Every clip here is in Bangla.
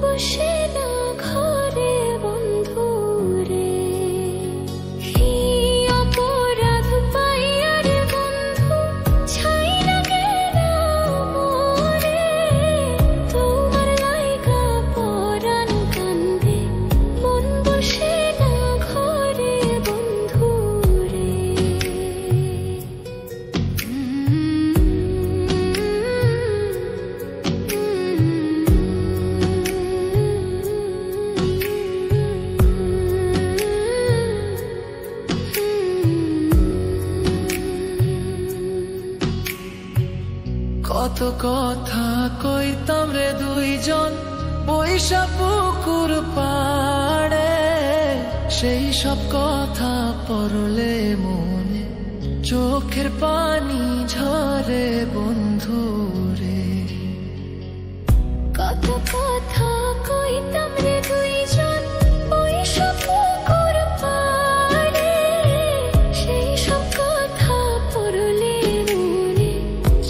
বসে না ঘরে বন্ধু রে, কি অপরাধ পাইয়ার বন্ধু ছাইরা গেলা মোরে, তোমার লাইগা পরাণ কান্দে মন বসে না ঘরে বন্ধু রে। কত কথা কইতাম রে দুইজন বৈশা পুকুর পাড়ে, সেই সব কথা পড়লে মনে চোখের পানি ঝরে বন্ধু রে। কত কথা কইতাম রে দুইজন বৈশা পুকুর পাড়ে, সেই সব কথা পড়লে মনে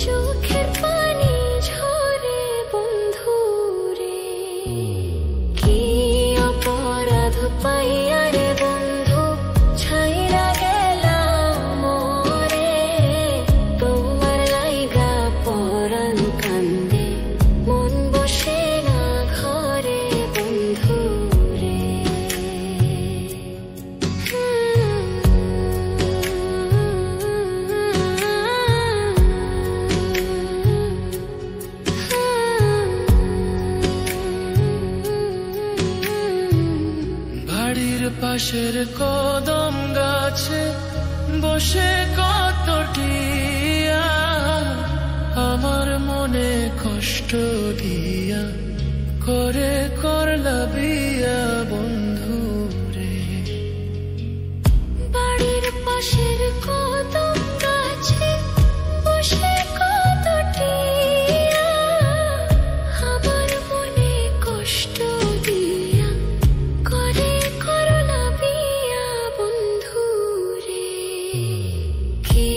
চোখের পানি ঝরে বন্ধু রে, কি অপরাধ পাইয়া রে বন্ধু ছাইরা গেলা মোরে, তোমার লাইগা পরাণ কান্দে মন বসে না ঘরে বন্ধু রে। বাড়ির পাশের কদম গাছে বসে কত টিয়া আমার মনে কষ্ট দিয়া করে করলা বিয়া বন্ধু রে। বাড়ির পাশের কদম গাছে বসে কত টিয়া আমার মনে কষ্ট দিয়া করে করলা বিয়া বন্ধু রে, কি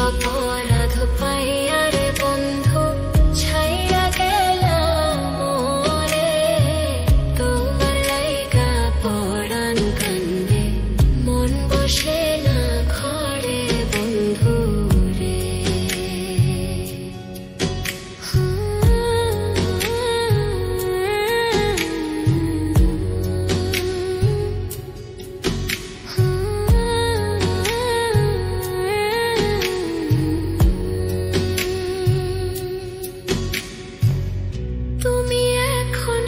অপরাধ পাইয়া রে বন্ধু ছাইরা গেলা মোরে, তোমার লাইগা পরাণ কান্দে মন বসে না ঘরে বন্ধু রে। তুমি এখন